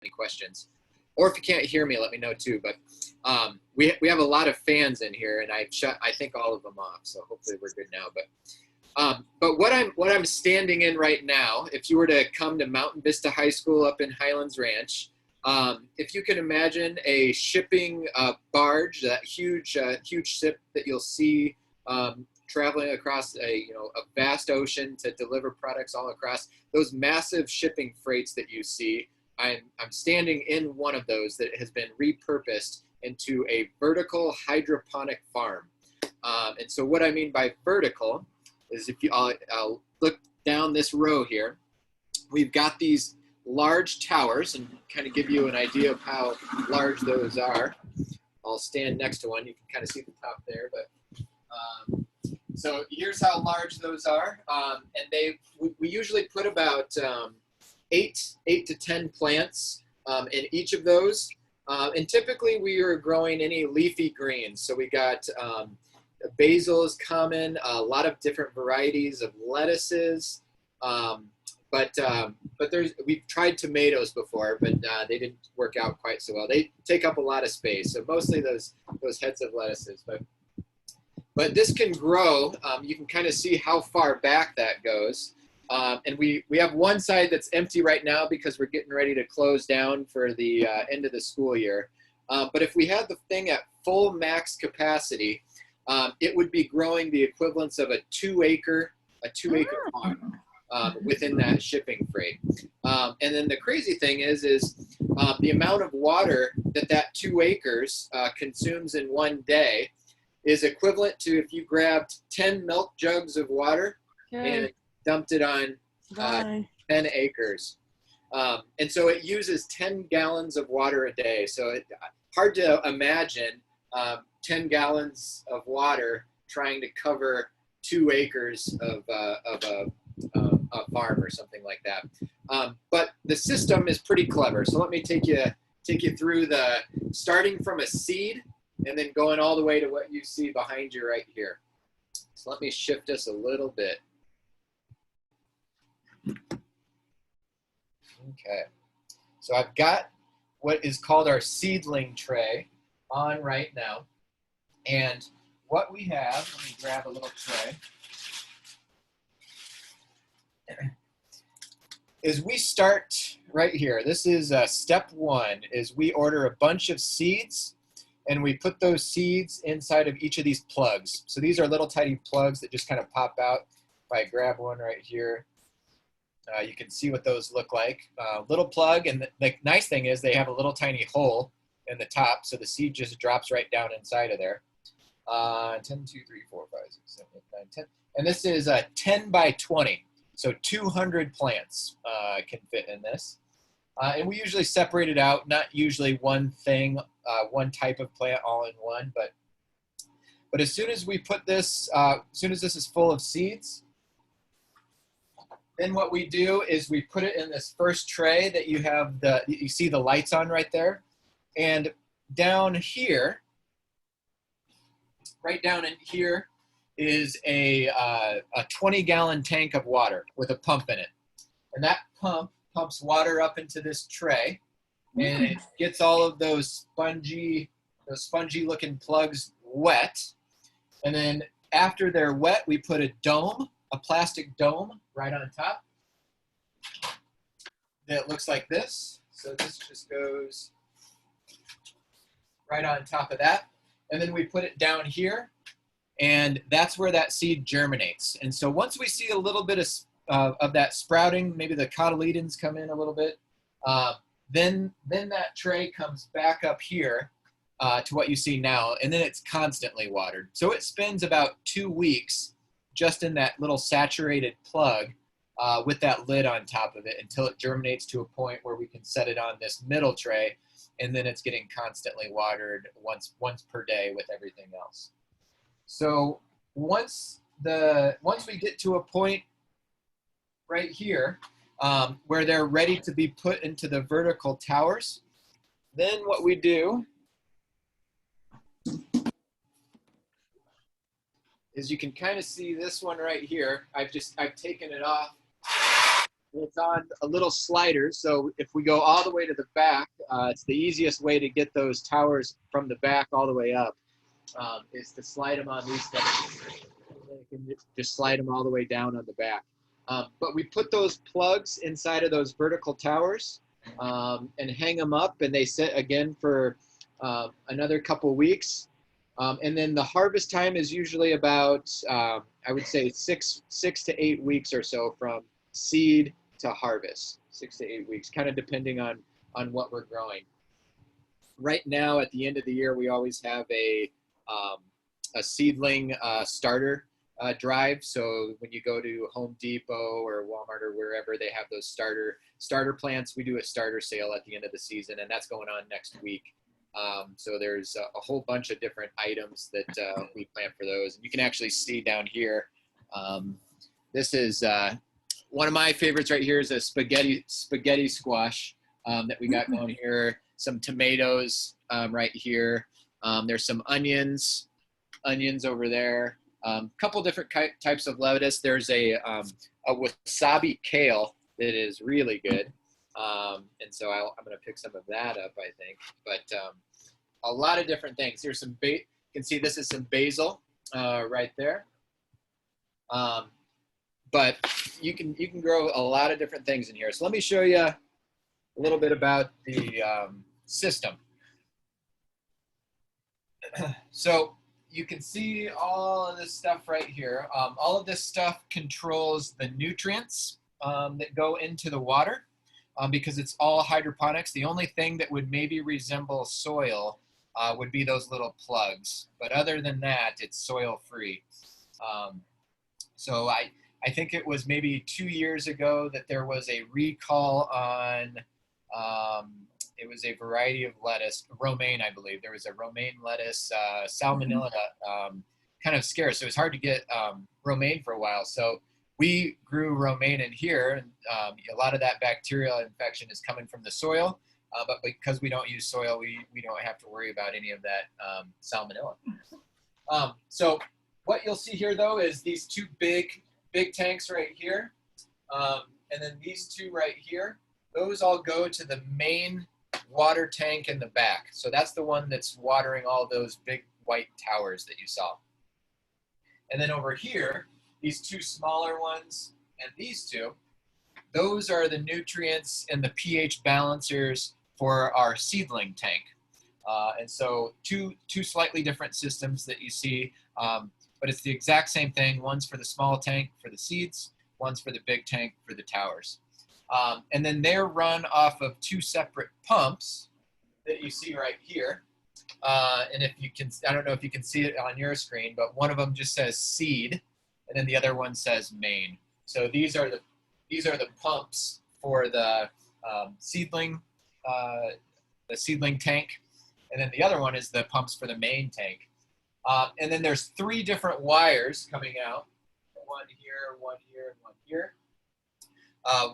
any questions. Or if you can't hear me, let me know too. But we have a lot of fans in here, and I've shut, I think, all of them off. So hopefully we're good now. But what I'm standing in right now, if you were to come to Mountain Vista High School up in Highlands Ranch, if you can imagine a shipping barge, that huge ship that you'll see traveling across a vast ocean to deliver products all across, those massive shipping freights that you see, I'm standing in one of those that has been repurposed into a vertical hydroponic farm. And so what I mean by vertical is, if I'll look down this row here, we've got these large towers, and kind of give you an idea of how large those are. I'll stand next to one. You can kind of see the top there, but so here's how large those are. And we usually put about 8 to 10 plants in each of those. And typically we are growing any leafy greens. So we got basil is common, a lot of different varieties of lettuces. But we've tried tomatoes before, but they didn't work out quite so well. They take up a lot of space. So mostly those heads of lettuces. But this can grow. You can kind of see how far back that goes. And we have one side that's empty right now because we're getting ready to close down for the end of the school year. But if we had the thing at full max capacity, it would be growing the equivalence of a 2-acre farm within that shipping freight. And then the crazy thing is the amount of water that 2 acres consumes in one day is equivalent to if you grabbed 10 milk jugs of water and dumped it on 10 acres. And so it uses 10 gallons of water a day. So hard to imagine 10 gallons of water trying to cover 2 acres of a farm or something like that. But the system is pretty clever. So let me take you through starting from a seed and then going all the way to what you see behind you right here. So let me shift us a little bit. Okay, so I've got what is called our seedling tray on right now. And what we have, let me grab a little tray, is we start right here. This is step one, is we order a bunch of seeds and we put those seeds inside of each of these plugs. So these are little tiny plugs that just kind of pop out. If I grab one right here, you can see what those look like. Little plug, and the nice thing is they have a little tiny hole in the top, so the seed just drops right down inside of there. 10, 2, 3, 4, 5, 6, 7, 8, 9, 10. And this is 10 by 20. So 200 plants can fit in this. And we usually separate it out, not usually one thing, one type of plant all in one, but as soon as we put this, as soon as this is full of seeds, then what we do is we put it in this first tray that you have you see the lights on right there. And down here, right down in here, is a 20-gallon tank of water with a pump in it. And that pump pumps water up into this tray, and it gets all of those spongy looking plugs wet. And then after they're wet, we put a plastic dome right on top that looks like this. So this just goes right on top of that. And then we put it down here, and that's where that seed germinates. And so once we see a little bit of that sprouting, maybe the cotyledons come in a little bit, then that tray comes back up here to what you see now, and then it's constantly watered. So it spends about 2 weeks just in that little saturated plug with that lid on top of it until it germinates to a point where we can set it on this middle tray, and then it's getting constantly watered once per day with everything else. So once we get to a point right here where they're ready to be put into the vertical towers, then what we do is, you can kind of see this one right here. I've taken it off It's on a little slider, so if we go all the way to the back, it's the easiest way to get those towers from the back all the way up, is to slide them on these steps. You can just slide them all the way down on the back. But we put those plugs inside of those vertical towers and hang them up, and they sit again for another couple weeks. And then the harvest time is usually about, I would say, six to 8 weeks or so from seed to harvest. 6 to 8 weeks, kind of depending on what we're growing. Right now, at the end of the year, we always have a seedling starter drive. So when you go to Home Depot or Walmart or wherever they have those starter plants, we do a starter sale at the end of the season, and that's going on next week. So there's a whole bunch of different items that we plant for those. And you can actually see down here, this is one of my favorites right here is a spaghetti squash that we got going here. Some tomatoes right here. There's some onions over there. Couple different types of lettuce. There's a wasabi kale that is really good. And so I'm going to pick some of that up, I think. But a lot of different things. Here's some you can see this is some basil right there. But you can grow a lot of different things in here. So let me show you a little bit about the system. So you can see all of this stuff right here. All of this stuff controls the nutrients that go into the water. Because it's all hydroponics. The only thing that would maybe resemble soil would be those little plugs. But other than that, it's soil free. So I think it was maybe 2 years ago that there was a recall on, it was a variety of lettuce, romaine, I believe. There was a romaine lettuce, salmonella, kind of scarce. So it was hard to get romaine for a while. So we grew romaine in here, and a lot of that bacterial infection is coming from the soil, but because we don't use soil, we don't have to worry about any of that salmonella. So what you'll see here, though, is these two big tanks right here, and then these two right here. Those all go to the main water tank in the back. So that's the one that's watering all those big white towers that you saw. And then over here, these two smaller ones and these two, those are the nutrients and the pH balancers for our seedling tank. And so two slightly different systems that you see, but it's the exact same thing. One's for the small tank for the seeds, one's for the big tank for the towers. And then they're run off of two separate pumps that you see right here. And if you can, I don't know if you can see it on your screen, but one of them just says seed, and then the other one says main. So these are the pumps for the seedling tank, and then the other one is the pumps for the main tank. And then there's three different wires coming out, one here, one here, and one here.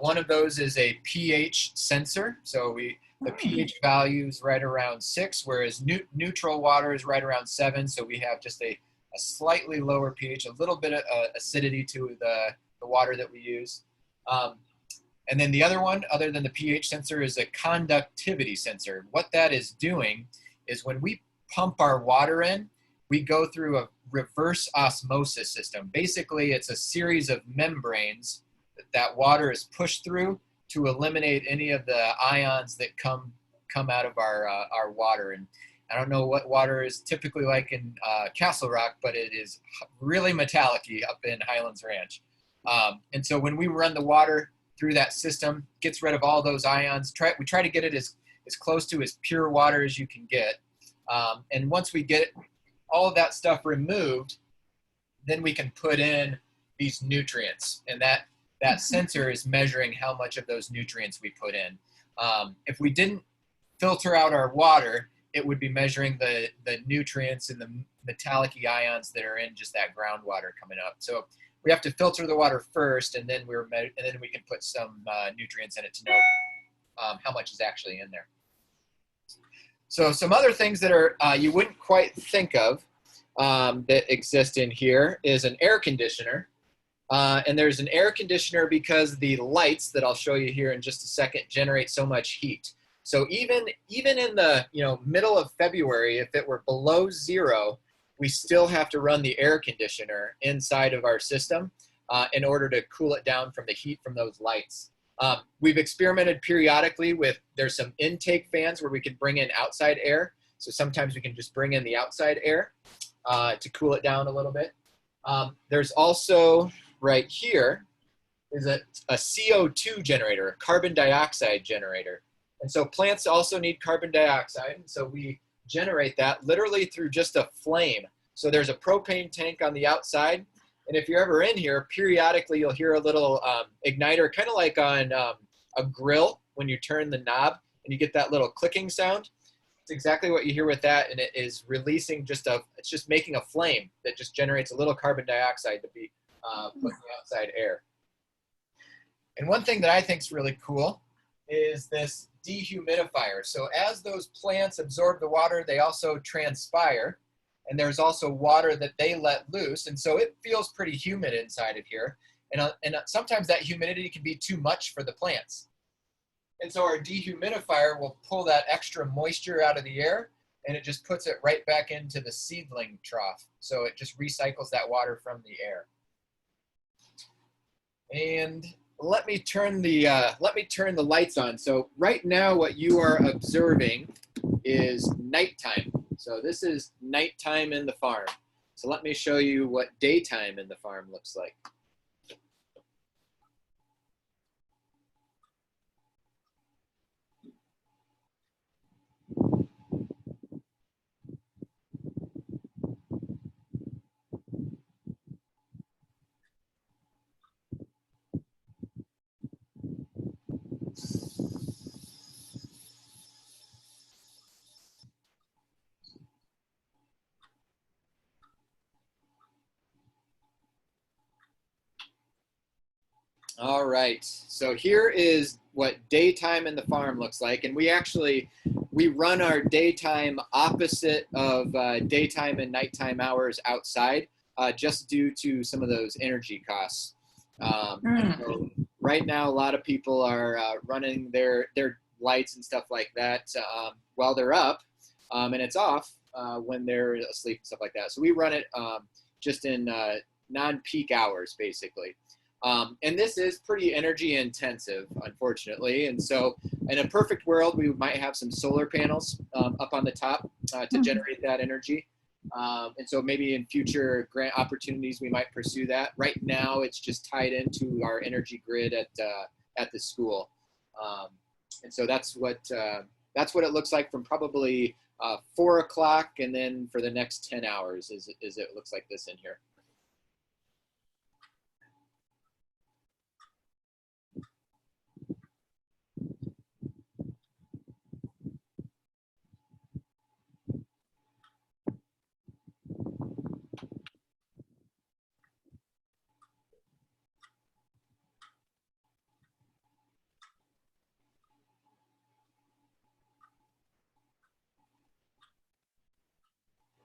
One of those is a pH sensor. So the pH value is right around 6, whereas neutral water is right around 7. So we have just a slightly lower pH, a little bit of acidity to the water that we use. And then the other one, other than the pH sensor, is a conductivity sensor. What that is doing is when we pump our water in, we go through a reverse osmosis system. Basically, it's a series of membranes that water is pushed through to eliminate any of the ions that come out of our water. And I don't know what water is typically like in Castle Rock, but it is really metallic-y up in Highlands Ranch. And so when we run the water through that system, gets rid of all those ions. We try to get it as close to as pure water as you can get. And once we get all of that stuff removed, then we can put in these nutrients. And that sensor is measuring how much of those nutrients we put in. If we didn't filter out our water, it would be measuring the nutrients and the metallic-y ions that are in just that groundwater coming up. So we have to filter the water first, and then we can put some nutrients in it to know how much is actually in there. So some other things that are you wouldn't quite think of that exist in here is an air conditioner. And there's an air conditioner because the lights that I'll show you here in just a second generate so much heat. So even in the middle of February, if it were below 0, we still have to run the air conditioner inside of our system in order to cool it down from the heat from those lights. We've experimented periodically with, there's some intake fans where we can bring in outside air. So sometimes we can just bring in the outside air to cool it down a little bit. There's also, right here, is a CO2 generator, a carbon dioxide generator. And so plants also need carbon dioxide. And so we generate that literally through just a flame. So there's a propane tank on the outside. And if you're ever in here, periodically you'll hear a little igniter, kind of like on a grill when you turn the knob and you get that little clicking sound. It's exactly what you hear with that, and it is releasing it's just making a flame that just generates a little carbon dioxide to be put in the outside air. And one thing that I think is really cool is this dehumidifier. So as those plants absorb the water, they also transpire, and there's also water that they let loose, and so it feels pretty humid inside of here. And sometimes that humidity can be too much for the plants. And so our dehumidifier will pull that extra moisture out of the air, and it just puts it right back into the seedling trough. So it just recycles that water from the air. And let me turn the lights on. So right now what you are observing is nighttime. So this is nighttime in the farm. So let me show you what daytime in the farm looks like. All right, so here is what daytime in the farm looks like. And we run our daytime opposite of daytime and nighttime hours outside, just due to some of those energy costs. So right now, a lot of people are running their lights and stuff like that while they're up, and it's off when they're asleep and stuff like that. So we run it just in non-peak hours, basically. And this is pretty energy intensive, unfortunately. And so in a perfect world, we might have some solar panels up on the top to generate that energy. And so maybe in future grant opportunities, we might pursue that. Right now, it's just tied into our energy grid at the school. And so that's what it looks like from probably 4 o'clock, and then for the next 10 hours is it looks like this in here.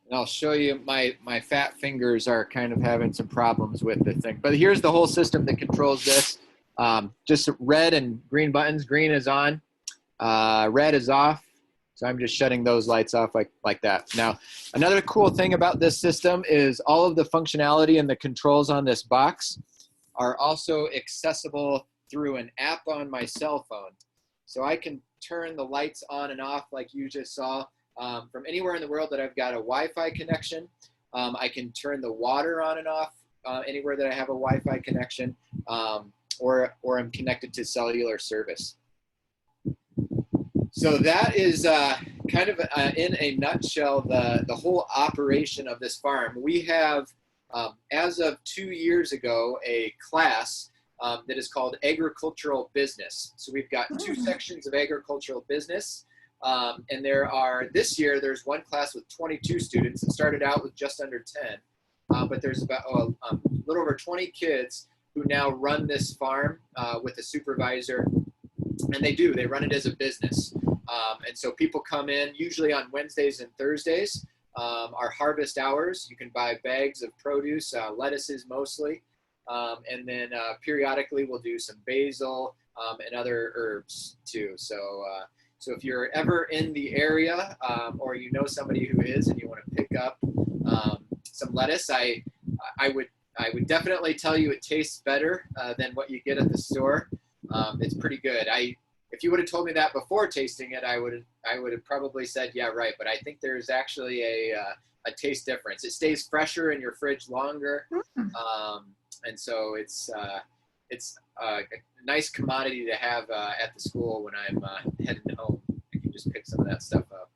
And I'll show you, my fat fingers are kind of having some problems with the thing. But here's the whole system that controls this. Just red and green buttons. Green is on, red is off. So I'm just shutting those lights off like that. Now, another cool thing about this system is all of the functionality and the controls on this box are also accessible through an app on my cell phone. So I can turn the lights on and off like you just saw. From anywhere in the world that I've got a Wi-Fi connection. I can turn the water on and off anywhere that I have a Wi-Fi connection, or I'm connected to cellular service. So that is kind of in a nutshell the whole operation of this farm. We have, as of 2 years ago, a class that is called Agricultural Business. So we've got 2 sections of agricultural business. And this year, there's one class with 22 students. It started out with just under 10, but there's about a little over 20 kids who now run this farm with a supervisor, and they run it as a business. And so people come in usually on Wednesdays and Thursdays, our harvest hours. You can buy bags of produce, lettuces mostly, And then periodically we'll do some basil and other herbs too. So, so if you're ever in the area or you know somebody who is and you want to pick up some lettuce, I would definitely tell you it tastes better than what you get at the store. It's pretty good. If you would have told me that before tasting it, I would have probably said, yeah, right. But I think there's actually a taste difference. It stays fresher in your fridge longer, and so it's a nice commodity to have at the school when I'm heading home. I can just pick some of that stuff up.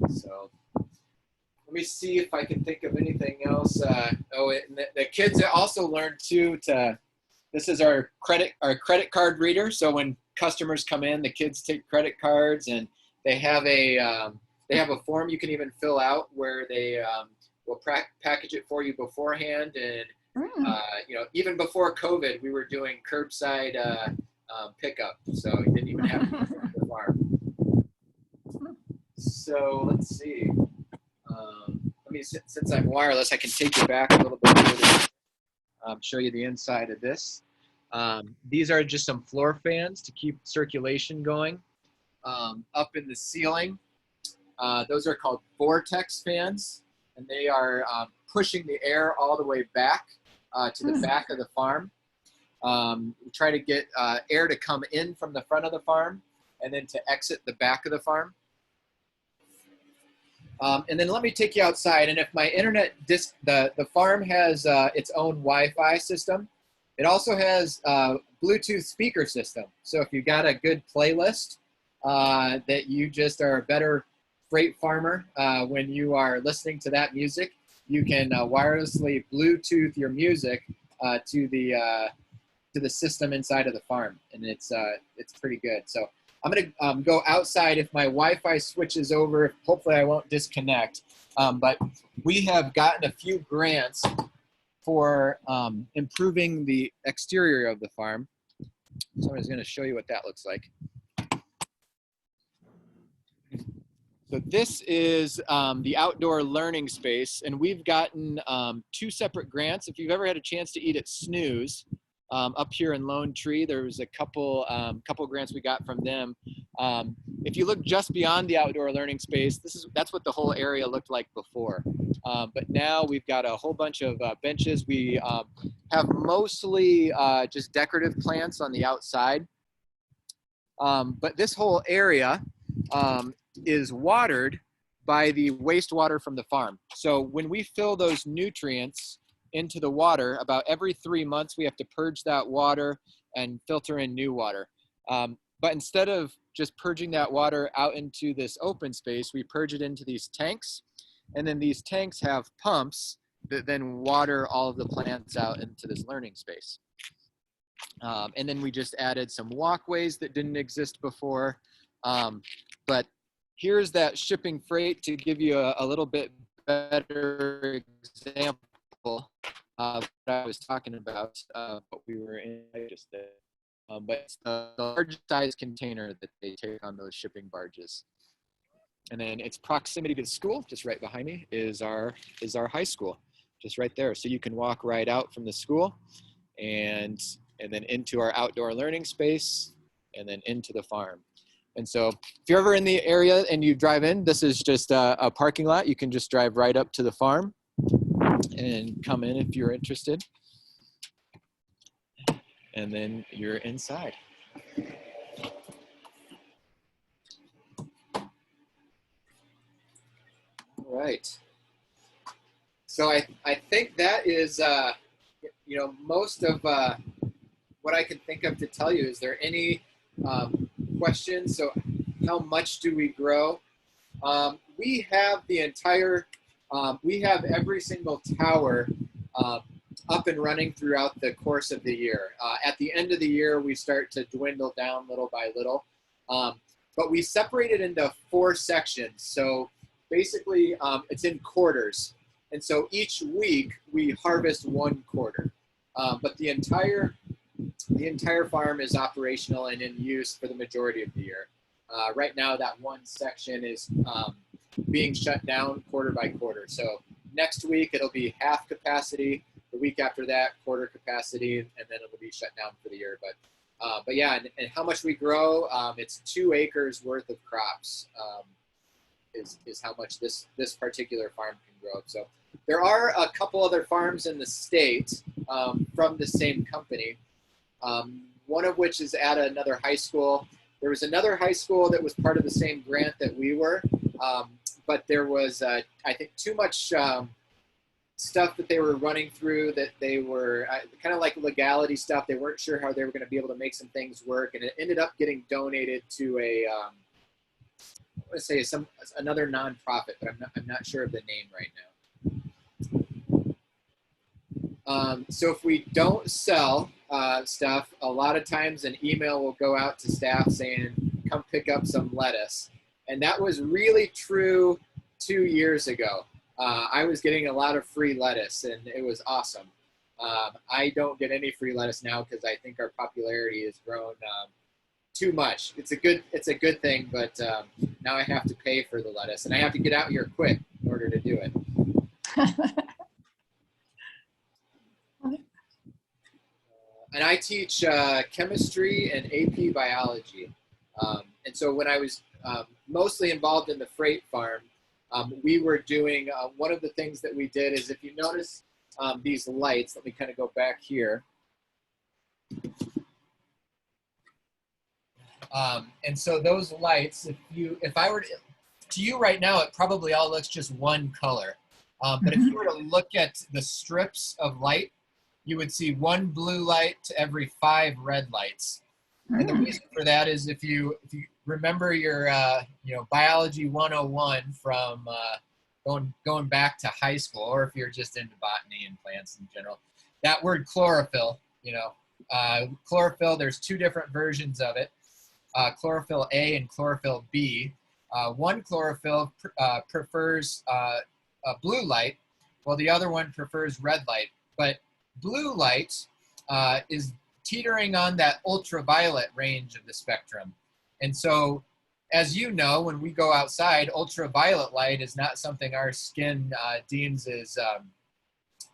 So let me see if I can think of anything else. The kids also learned too this is our credit card reader. So when customers come in, the kids take credit cards, and they have a form you can even fill out where they will package it for you beforehand. And you know, even before COVID, we were doing curbside pickup, so you didn't even have to go to the farm. So let's see. Let me, since I'm wireless, I can take you back a little bit further. Show you the inside of this. These are just some floor fans to keep circulation going up in the ceiling. Those are called Vortex Fans, and they are pushing the air all the way back to the back of the farm. We try to get air to come in from the front of the farm and then to exit the back of the farm. And then let me take you outside. And if my internet, the farm has its own Wi-Fi system. It also has a Bluetooth speaker system. So if you've got a good playlist that you just are a better freight farmer when you are listening to that music, you can wirelessly Bluetooth your music to the system inside of the farm, and it's pretty good. So I'm gonna go outside. If my Wi-Fi switches over, hopefully I won't disconnect. But we have gotten a few grants for improving the exterior of the farm. So I'm just gonna show you what that looks like. So this is the outdoor learning space, and we've gotten 2 separate grants. If you've ever had a chance to eat at Snooze, up here in Lone Tree, there was a couple grants we got from them. If you look just beyond the outdoor learning space, that's what the whole area looked like before. But now we've got a whole bunch of benches. We have mostly just decorative plants on the outside. But this whole area is watered by the wastewater from the farm. So when we fill those nutrients into the water, about every 3 months we have to purge that water and filter in new water. But instead of just purging that water out into this open space, we purge it into these tanks, and then these tanks have pumps that then water all of the plants out into this learning space. And then we just added some walkways that didn't exist before. But here's that shipping freight to give you a little bit better example of what I was talking about, what we were in just there. But it's the large size container that they take on those shipping barges. And then its proximity to the school, just right behind me, is our high school, just right there. So you can walk right out from the school and then into our outdoor learning space and then into the farm. And so if you're ever in the area and you drive in, this is just a parking lot. You can just drive right up to the farm and come in if you're interested. And then you're inside. All right. So I think that is, you know, most of what I can think of to tell you. Is there any questions? So how much do we grow? We have the entire, we have every single tower up and running throughout the course of the year. At the end of the year, we start to dwindle down little by little. But we separate it into 4 sections. So basically, it's in quarters. And so each week, we harvest 1 quarter. But the entire farm is operational and in use for the majority of the year. Right now, that 1 section is being shut down quarter by quarter. So next week, it'll be half capacity. the week after that, quarter capacity, and then it'll be shut down for the year. But yeah, and how much we grow, it's 2 acres worth of crops is how much this particular farm can grow. So there are a couple other farms in the state from the same company, one of which is at another high school. There was another high school that was part of the same grant that we were, but there was, I think, too much stuff that they were running through that they were kind of like legality stuff. They weren't sure how they were going to be able to make some things work, and it ended up getting donated to a, I want to say another nonprofit, but I'm not sure of the name right now. So if we don't sell stuff, a lot of times an email will go out to staff saying, come pick up some lettuce. And that was really true 2 years ago. I was getting a lot of free lettuce, and it was awesome. I don't get any free lettuce now because I think our popularity has grown too much. It's a good thing, but now I have to pay for the lettuce, and I have to get out here quick in order to do it. And I teach chemistry and AP biology. And so when I was mostly involved in the freight farm, we were doing, one of the things that we did is, if you notice these lights, let me kind of go back here. And so those lights, if I were to you right now, it probably all looks just one color. But if you were to look at the strips of light, you would see 1 blue light to every 5 red lights. And the reason for that is if you remember your biology 101 from going back to high school, or if you're just into botany and plants in general, that word chlorophyll, chlorophyll, there's 2 different versions of it, chlorophyll A and chlorophyll B. One chlorophyll prefers a blue light, while the other one prefers red light. But blue light is teetering on that ultraviolet range of the spectrum. And so, as you know, when we go outside, ultraviolet light is not something our skin deems as, that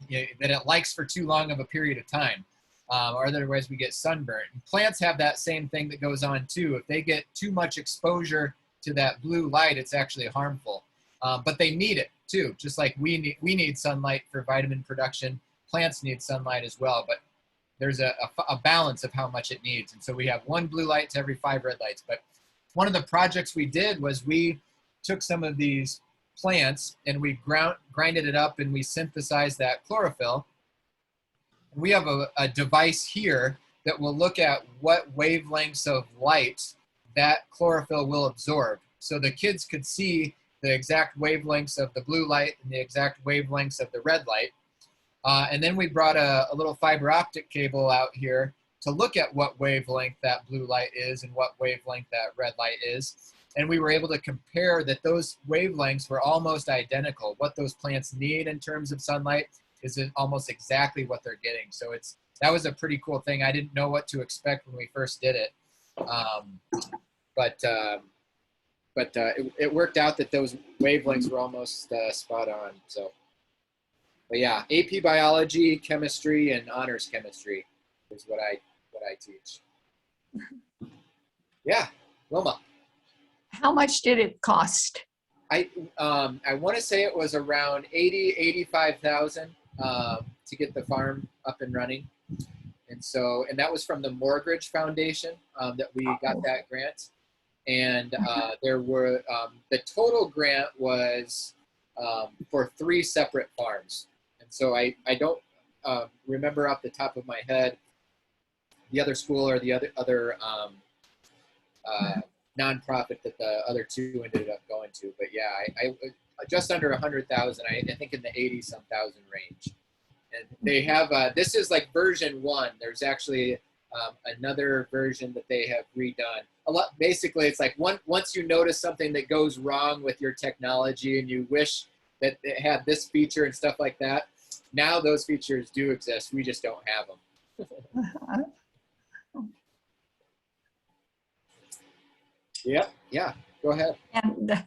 it likes for too long of a period of time, or otherwise we get sunburned. And plants have that same thing that goes on too. If they get too much exposure to that blue light, it's actually harmful. But they need it too, just like we need sunlight for vitamin production. Plants need sunlight as well, but there's a balance of how much it needs. And so we have 1 blue light to every 5 red lights. But one of the projects we did was we took some of these plants and we grinded it up and we synthesized that chlorophyll. And we have a device here that will look at what wavelengths of light that chlorophyll will absorb. So the kids could see the exact wavelengths of the blue light and the exact wavelengths of the red light. And then we brought a little fiber optic cable out here to look at what wavelength that blue light is and what wavelength that red light is. And we were able to compare that those wavelengths were almost identical. What those plants need in terms of sunlight is almost exactly what they're getting. So that was a pretty cool thing. I didn't know what to expect when we first did it. But it worked out that those wavelengths were almost spot on. So. But yeah, AP biology, chemistry, and honors chemistry is what I teach. Yeah, Wilma. How much did it cost? I want to say it was around $85,000 to get the farm up and running, and that was from the Mortgage Foundation that we got that grant, and there were the total grant was for 3 separate farms. So I don't remember off the top of my head the other school or the other nonprofit that the other 2 ended up going to. But yeah, I just under 100,000. I think in the 80-some thousand range. And they have this is like version 1. There's actually another version that they have redone. Basically, it's like once you notice something that goes wrong with your technology and you wish that it had this feature and stuff like that. Now those features do exist. We just don't have them. Yep. Yeah. Go ahead. And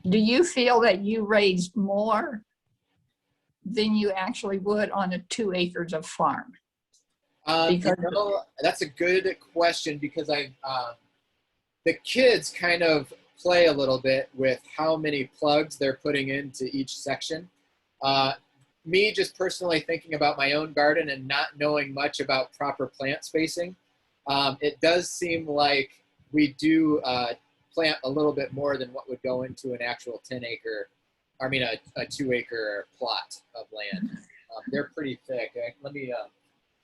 do you feel that you raised more than you actually would on a 2 acres of farm? You know, that's a good question because the kids kind of play a little bit with how many plugs they're putting into each section. Me just personally thinking about my own garden and not knowing much about proper plant spacing, it does seem like we do plant a little bit more than what would go into an actual 10-acre, I mean a 2-acre plot of land. They're pretty thick. Let me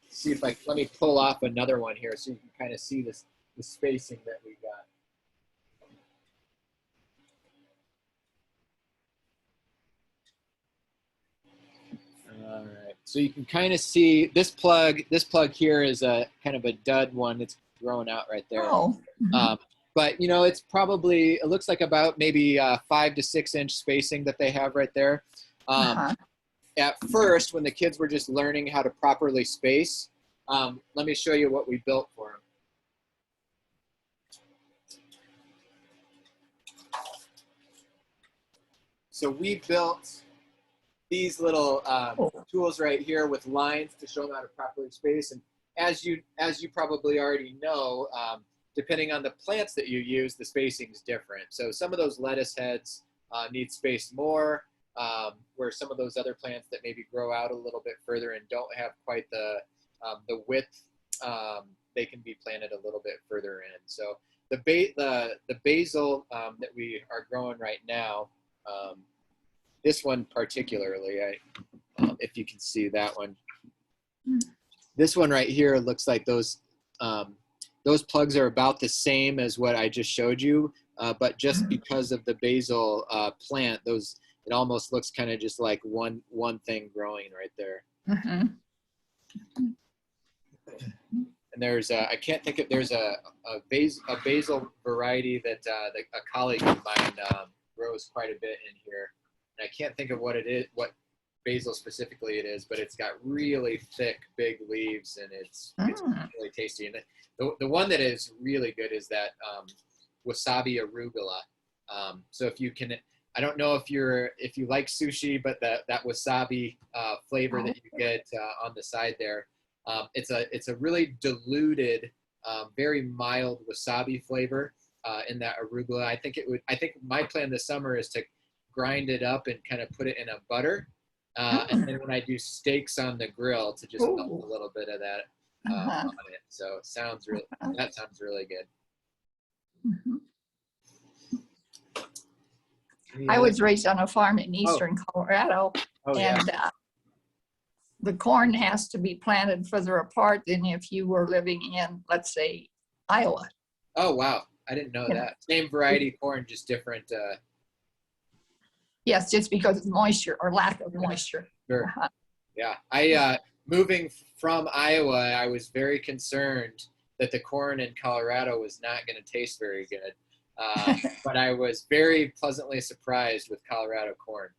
see if let me pull off another one here so you can kind of see the spacing that we got. All right, so you can kind of see this plug here is a kind of a dud one. It's growing out right there. Oh. But you know, it looks like about maybe 5 to 6 inch spacing that they have right there. At first, when the kids were just learning how to properly space, let me show you what we built for them. So we built these little tools right here with lines to show them how to properly space. And as you probably already know, depending on the plants that you use, the spacing is different. So some of those lettuce heads need spaced more, where some of those other plants that maybe grow out a little bit further and don't have quite the width, they can be planted a little bit further in. So the basil that we are growing right now, this one particularly, if you can see that one, this one right here looks like those plugs are about the same as what I just showed you, but just because of the basil plant, it almost looks kind of just like one thing growing right there. And there's I can't think of, there's a basil variety that a colleague of mine grows quite a bit in here, and I can't think of what it is, what basil specifically it is, but it's got really thick, big leaves, and it's really tasty. And the one that is really good is that Wasabi Arugula. So if you can, I don't know if you like sushi, but that wasabi flavor that you get on the side there, it's a really diluted, very mild wasabi flavor in that arugula. I think my plan this summer is to grind it up and kind of put it in a butter, and then when I do steaks on the grill, to just melt a little bit of that on it. So that sounds really good. I was raised on a farm in eastern Colorado, and the corn has to be planted further apart than if you were living in, let's say, Iowa. Oh, wow. I didn't know that. Same variety corn, just different. Yes, just because of moisture or lack of moisture. Sure. Yeah. Moving from Iowa, I was very concerned that the corn in Colorado was not going to taste very good. But I was very pleasantly surprised with Colorado corn.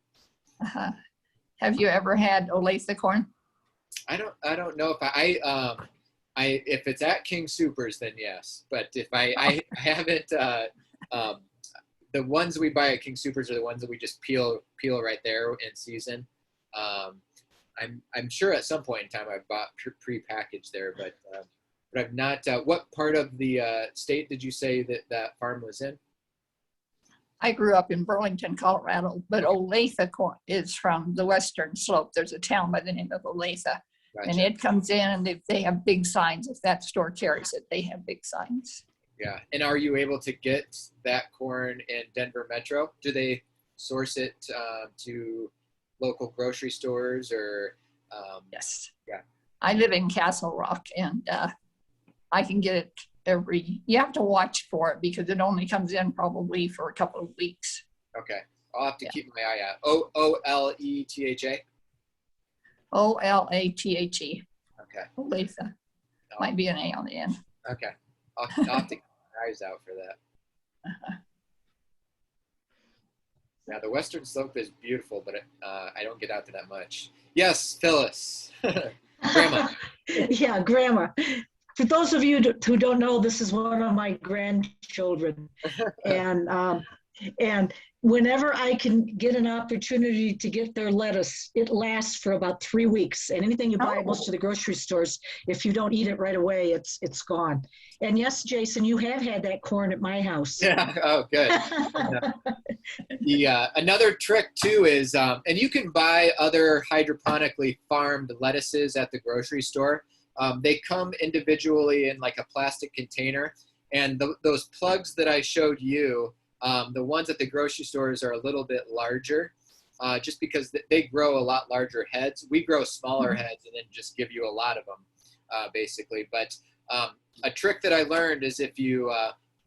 Have you ever had Olathe corn? I don't know if if it's at King Soopers, then yes. But if I haven't, the ones we buy at King Soopers are the ones that we just peel right there in season. I'm sure at some point in time I've bought pre-packaged there, but I've not. What part of the state did you say that farm was in? I grew up in Burlington, Colorado, but Olathe corn is from the western slope. There's a town by the name of Olathe. Gotcha. And it comes in, and they have big signs. If that store carries it, they have big signs. Yeah. And are you able to get that corn in Denver Metro? Do they source it to local grocery stores or? Yes. Yeah. I live in Castle Rock, and I can get it you have to watch for it because it only comes in probably for a couple of weeks. Okay. I'll have to keep my eye out. Oletha? Olathe. Okay. Olathe. Might be an A on the end. Okay. I'll have to keep my eyes out for that. Now, the western slope is beautiful, but I don't get out to that much. Yes, Phyllis. Grandma. Yeah, Grandma. For those of you who don't know, this is one of my grandchildren. And And whenever I can get an opportunity to get their lettuce, it lasts for about 3 weeks. And anything you buy at most of the grocery stores, if you don't eat it right away, it's gone. And yes, Jason, you have had that corn at my house. Yeah. Oh, good. Yeah. Another trick too is, and you can buy other hydroponically farmed lettuces at the grocery store. They come individually in like a plastic container, and those plugs that I showed you, the ones at the grocery stores are a little bit larger, just because they grow a lot larger heads. We grow smaller heads and then just give you a lot of them, basically. But a trick that I learned is if you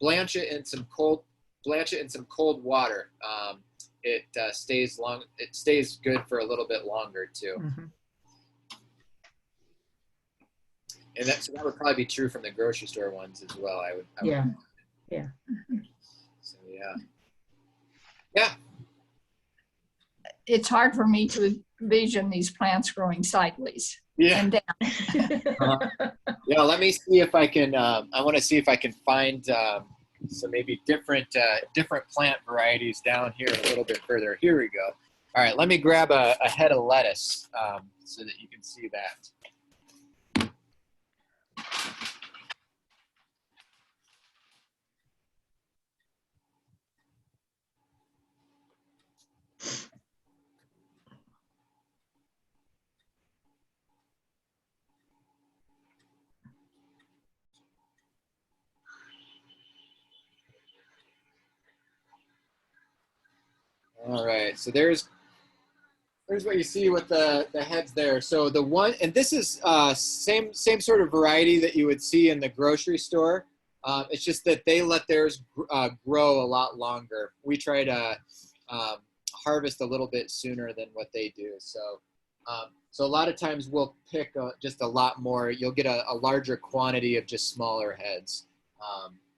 blanch it in some cold water, it stays good for a little bit longer too. Mm-hmm. And so that would probably be true from the grocery store ones as well. I would Yeah. So yeah. It's hard for me to envision these plants growing sideways. Yeah. And down. Yeah. Let me see if I can. I want to see if I can find some maybe different plant varieties down here a little bit further. Here we go. All right. Let me grab a head of lettuce so that you can see that. All right, so there's what you see with the heads there. So the one, and this is same sort of variety that you would see in the grocery store. It's just that they let theirs grow a lot longer. We try to harvest a little bit sooner than what they do. So so a lot of times we'll pick just a lot more. You'll get a larger quantity of just smaller heads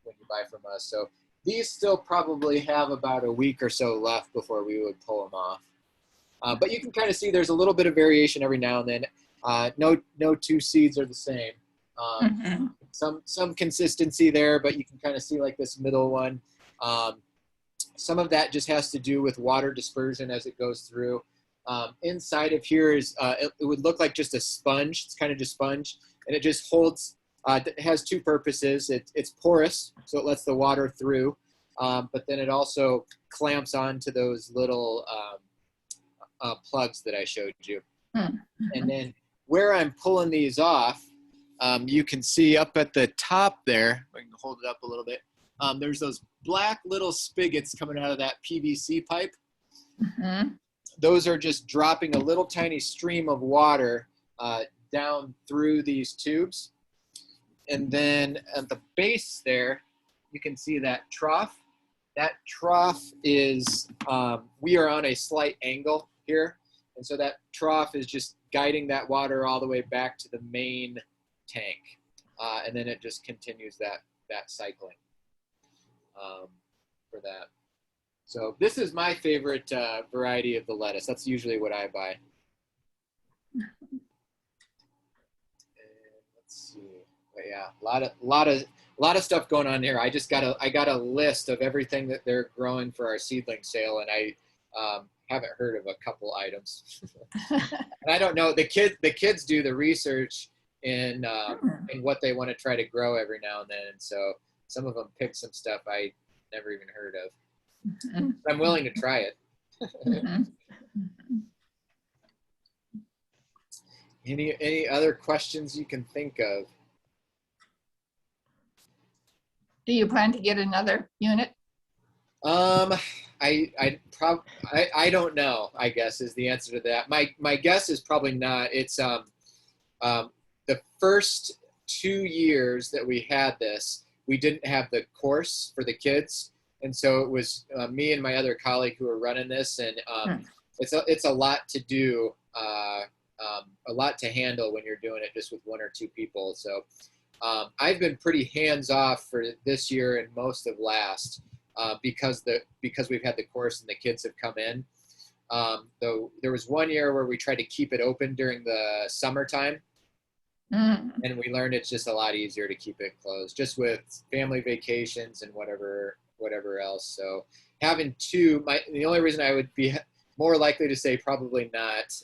when you buy from us. So these still probably have about a week or so left before we would pull them off. But you can kind of see there's a little bit of variation every now and then. No two seeds are the same. Some consistency there, but you can kind of see like this middle one. Some of that just has to do with water dispersion as it goes through. Inside of here is, it would look like just a sponge. It's kind of just sponge, and it just holds. It has two purposes. It's porous, so it lets the water through, but then it also clamps onto those little plugs that I showed you. And then where I'm pulling these off, you can see up at the top there, I can hold it up a little bit, there's those black little spigots coming out of that PVC pipe. Those are just dropping a little tiny stream of water down through these tubes. And then at the base there, you can see that trough. That trough is, we are on a slight angle here. And so that trough is just guiding that water all the way back to the main tank. And then it just continues that cycling for that. So this is my favorite variety of the lettuce. That's usually what I buy. And let's see. But yeah, a lot of stuff going on here. I got a list of everything that they're growing for our seedling sale, and I haven't heard of a couple items. And I don't know. The kids do the research in what they want to try to grow every now and then. And so some of them pick some stuff I never even heard of. I'm willing to try it. Any other questions you can think of? Do you plan to get another unit? I don't know, I guess is the answer to that. My guess is probably not. It's the first 2 years that we had this, we didn't have the course for the kids. And so it was me and my other colleague who were running this, and it's a lot to do, a lot to handle when you're doing it just with 1 or 2 people. So I've been pretty hands off for this year and most of last because we've had the course and the kids have come in. Though there was 1 year where we tried to keep it open during the summertime, and we learned it's just a lot easier to keep it closed, just with family vacations and whatever whatever else. So having two, the only reason I would be more likely to say probably not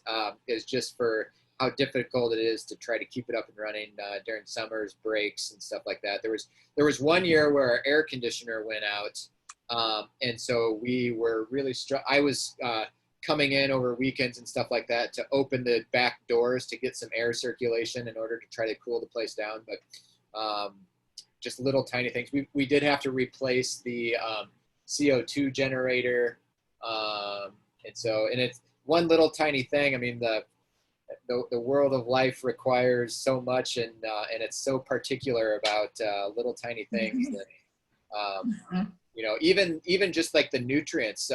is just for how difficult it is to try to keep it up and running during summers, breaks, and stuff like that. There was one year where our air conditioner went out, and so we were really I was coming in over weekends and stuff like that to open the back doors to get some air circulation in order to try to cool the place down. But just little tiny things. We did have to replace the CO2 generator, and it's one little tiny thing. I mean, the world of life requires so much, and it's so particular about little tiny things that you know, even just like the nutrients.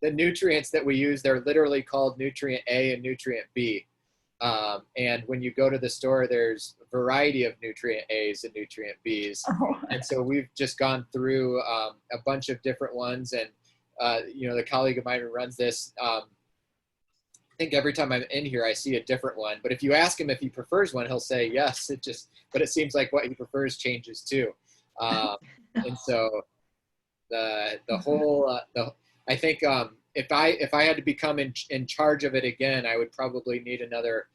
The nutrients that we use, they're literally called nutrient A and nutrient B. And when you go to the store, there's a variety of nutrient A's and nutrient B's. Oh. And so we've just gone through a bunch of different ones. And, you know, the colleague of mine who runs this, I think every time I'm in here, I see a different one. But if you ask him if he prefers one, he'll say yes. But it seems like what he prefers changes too. And so the whole, I think if I had to become in charge of it again, I would probably need another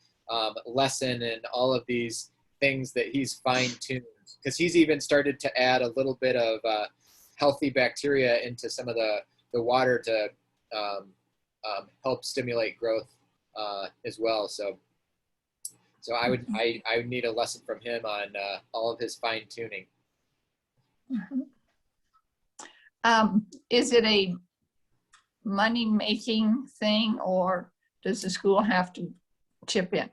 lesson in all of these things that he's fine-tuned, because he's even started to add a little bit of healthy bacteria into some of the water to help stimulate growth as well. So I would need a lesson from him on all of his fine-tuning. Is it a money-making thing, or does the school have to chip in?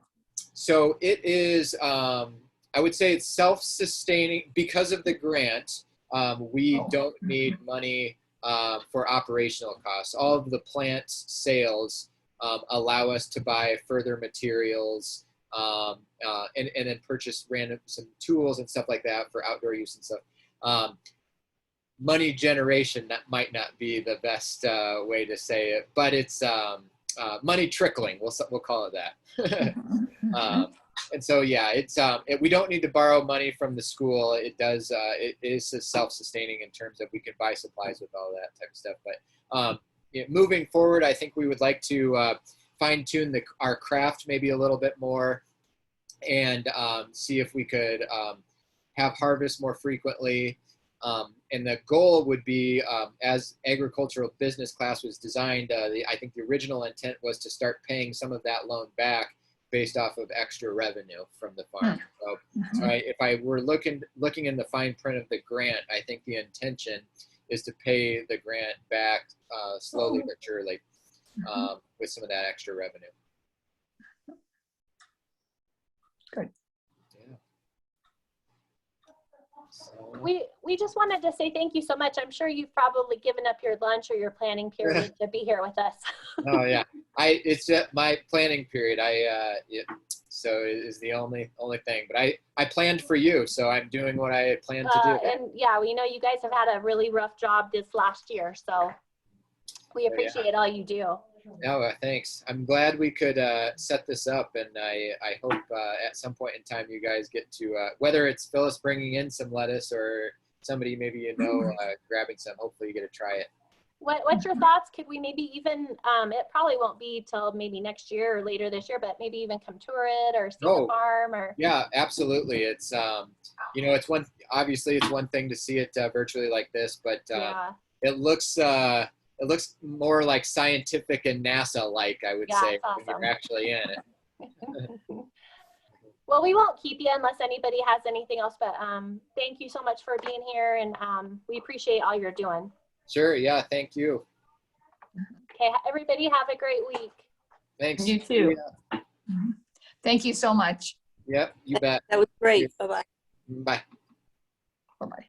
So it is, I would say it's self-sustaining because of the grant. We don't need money for operational costs. All of the plant sales allow us to buy further materials and then purchase some tools and stuff like that for outdoor use and stuff. Money generation, that might not be the best way to say it, but it's money trickling. We'll call it that. And so yeah, it's we don't need to borrow money from the school. It does. It is self-sustaining in terms of we can buy supplies with all that type of stuff. But moving forward, I think we would like to fine-tune our craft maybe a little bit more, and see if we could have harvest more frequently. And the goal would be, as agricultural business class was designed, I think the original intent was to start paying some of that loan back based off of extra revenue from the farm. So if I were looking in the fine print of the grant, I think the intention is to pay the grant back slowly but surely with some of that extra revenue. Good. We just wanted to say thank you so much. I'm sure you've probably given up your lunch or your planning period to be here with us. Oh yeah, it's just my planning period. So it is the only thing. But I planned for you, so I'm doing what I planned to do. And yeah, we know you guys have had a really rough job this last year, so we appreciate all you do. No, thanks. I'm glad we could set this up, and I hope at some point in time you guys get to, whether it's Phyllis bringing in some lettuce or somebody maybe grabbing some, hopefully you get to try it. What's your thoughts? Could we maybe even, it probably won't be till maybe next year or later this year, but maybe even come tour it or see the farm? Or Yeah, absolutely. It's, it's obviously it's one thing to see it virtually like this, but it looks more like scientific and NASA-like, I would say, awesome. when you're actually in it. Well, we won't keep you unless anybody has anything else, but thank you so much for being here, and we appreciate all you're doing. Sure, yeah, thank you. Okay, everybody have a great week. Thanks. You too. Thank you so much. Yep, you bet. That was great. Bye-bye. Bye. Bye-bye.